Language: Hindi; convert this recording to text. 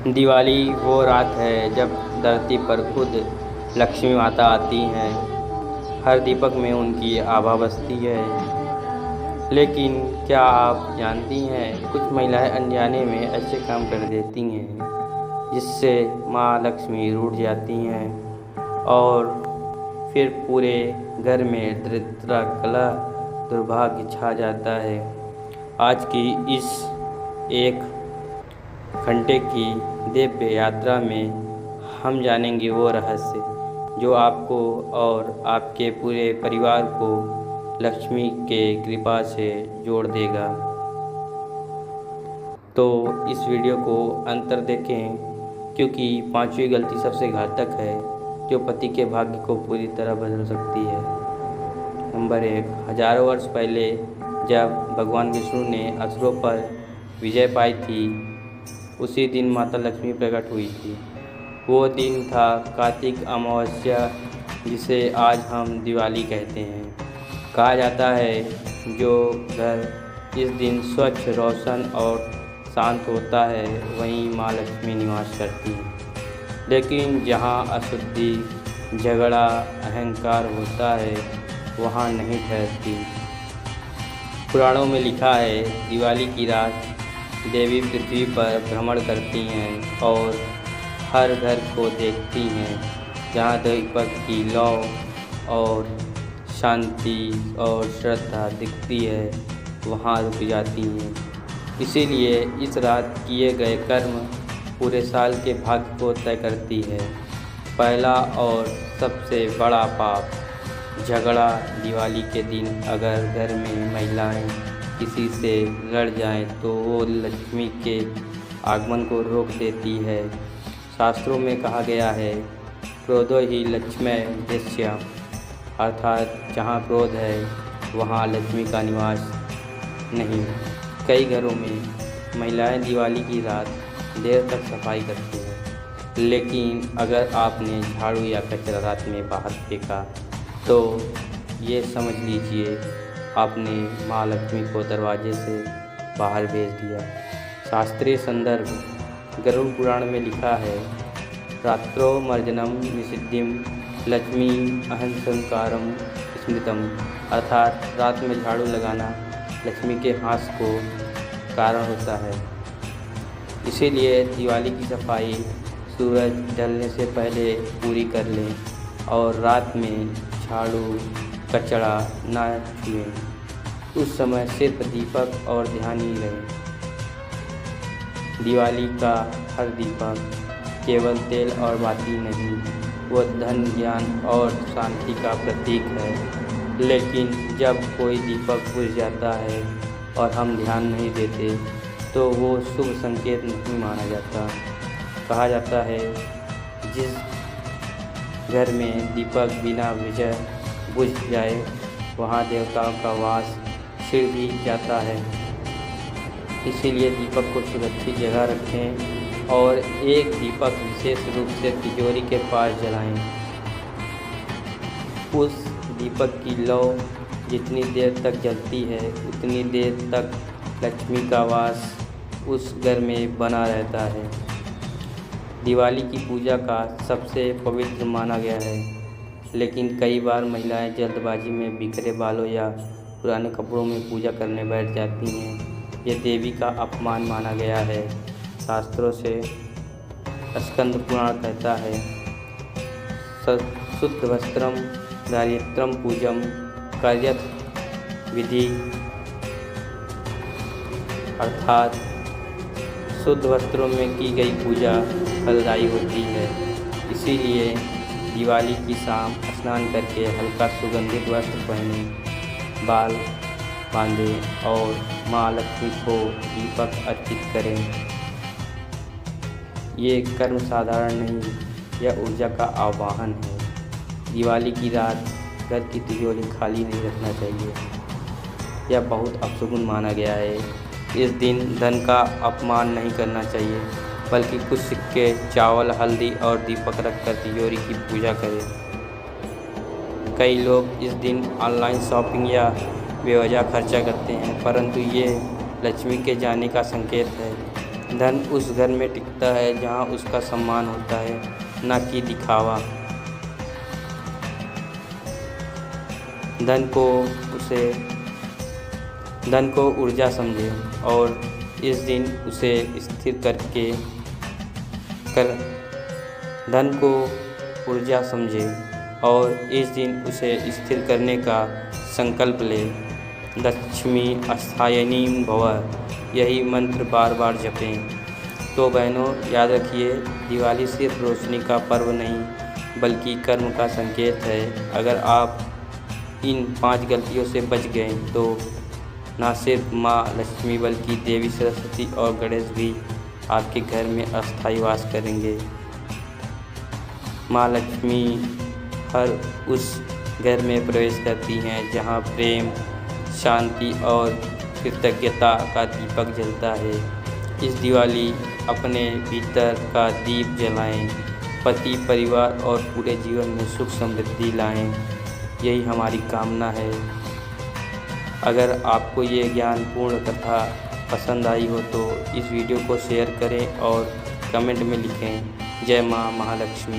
दिवाली वो रात है जब धरती पर खुद लक्ष्मी माता आती हैं। हर दीपक में उनकी आभा बसती है। लेकिन क्या आप जानती हैं, कुछ महिलाएं अनजाने में ऐसे काम कर देती हैं जिससे माँ लक्ष्मी रूठ जाती हैं और फिर पूरे घर में दरिद्रता, कलह, दुर्भाग्य छा जाता है। आज की इस एक घंटे की दिव्य यात्रा में हम जानेंगे वो रहस्य जो आपको और आपके पूरे परिवार को लक्ष्मी के कृपा से जोड़ देगा। तो इस वीडियो को अंत तक देखें, क्योंकि पांचवी गलती सबसे घातक है जो पति के भाग्य को पूरी तरह बदल सकती है। नंबर 1, हजारों वर्ष पहले जब भगवान विष्णु ने असुरों पर विजय पाई थी, उसी दिन माता लक्ष्मी प्रकट हुई थी। वो दिन था कार्तिक अमावस्या, जिसे आज हम दिवाली कहते हैं। कहा जाता है जो घर इस दिन स्वच्छ, रोशन और शांत होता है, वहीं माँ लक्ष्मी निवास करती हैं। लेकिन जहाँ अशुद्धि, झगड़ा, अहंकार होता है, वहाँ नहीं ठहरती। पुराणों में लिखा है, दिवाली की रात देवी पृथ्वी पर भ्रमण करती हैं और हर घर को देखती हैं। जहाँ दीपक की लौ और शांति और श्रद्धा दिखती है, वहाँ रुक जाती हैं। इसीलिए इस रात किए गए कर्म पूरे साल के भाग्य को तय करती है। पहला और सबसे बड़ा पाप, झगड़ा। दिवाली के दिन अगर घर में महिलाएं किसी से लड़ जाएं तो वो लक्ष्मी के आगमन को रोक देती है। शास्त्रों में कहा गया है, क्रोधो ही लक्ष्मी दृश्य, अर्थात जहाँ क्रोध है वहाँ लक्ष्मी का निवास नहीं। कई घरों में महिलाएं दिवाली की रात देर तक सफाई करती हैं, लेकिन अगर आपने झाड़ू या कचरा रात में बाहर फेंका तो ये समझ लीजिए आपने माँ लक्ष्मी को दरवाजे से बाहर भेज दिया। शास्त्रीय संदर्भ, गरुड़ पुराण में लिखा है, रात्रो मर्जनम निषिद्धिम लक्ष्मी अहंसंकारम स्मृतम, अर्थात रात में झाड़ू लगाना लक्ष्मी के हास को कारण होता है। इसीलिए दिवाली की सफाई सूरज ढलने से पहले पूरी कर लें और रात में झाड़ू कचरा ना छुएं। उस समय सिर्फ दीपक और ध्यान ही रहे। दिवाली का हर दीपक केवल तेल और बाती नहीं, वो धन, ज्ञान और शांति का प्रतीक है। लेकिन जब कोई दीपक बुझ जाता है और हम ध्यान नहीं देते तो वो शुभ संकेत नहीं माना जाता। कहा जाता है, जिस घर में दीपक बिना विजय बुझ जाए वहाँ देवताओं का वास छिड़ भी जाता है। इसीलिए दीपक को सुरक्षित जगह रखें और एक दीपक विशेष रूप से तिजोरी के पास जलाएं। उस दीपक की लौ जितनी देर तक जलती है, उतनी देर तक लक्ष्मी का वास उस घर में बना रहता है। दिवाली की पूजा का सबसे पवित्र माना गया है, लेकिन कई बार महिलाएं जल्दबाजी में बिखरे बालों या पुराने कपड़ों में पूजा करने बैठ जाती हैं। यह देवी का अपमान माना गया है। शास्त्रों से स्कंद पुराण कहता है, शुद्ध वस्त्रम दारिद्र्यम पूजम कार्यत विधि, अर्थात शुद्ध वस्त्रों में की गई पूजा फलदायी होती है। इसीलिए दिवाली की शाम स्नान करके हल्का सुगंधित वस्त्र पहने, बाल बांधें और माँ लक्ष्मी को दीपक अर्पित करें। ये कर्म साधारण नहीं, यह ऊर्जा का आवाहन है। दिवाली की रात घर की तिजोरी खाली नहीं रखना चाहिए, यह बहुत अपशगुन माना गया है। इस दिन धन का अपमान नहीं करना चाहिए, बल्कि कुछ सिक्के, चावल, हल्दी और दीपक रखकर तिजोरी की पूजा करें। कई लोग इस दिन ऑनलाइन शॉपिंग या बेवजह खर्चा करते हैं, परंतु ये लक्ष्मी के जाने का संकेत है। धन उस घर में टिकता है जहाँ उसका सम्मान होता है, न कि दिखावा। धन को ऊर्जा समझे और इस दिन उसे स्थिर करने का संकल्प ले। लक्ष्मी स्थायिनी भव, यही मंत्र बार बार जपें। तो बहनों, याद रखिए, दिवाली सिर्फ रोशनी का पर्व नहीं बल्कि कर्म का संकेत है। अगर आप इन 5 गलतियों से बच गए तो न सिर्फ माँ लक्ष्मी बल्कि देवी सरस्वती और गणेश भी आपके घर में अस्थायी वास करेंगे। माँ लक्ष्मी हर उस घर में प्रवेश करती हैं जहाँ प्रेम, शांति और कृतज्ञता का दीपक जलता है। इस दिवाली अपने भीतर का दीप जलाएं, पति, परिवार और पूरे जीवन में सुख समृद्धि लाएं, यही हमारी कामना है। अगर आपको ये ज्ञानपूर्ण कथा पसंद आई हो तो इस वीडियो को शेयर करें और कमेंट में लिखें, जय माँ महालक्ष्मी।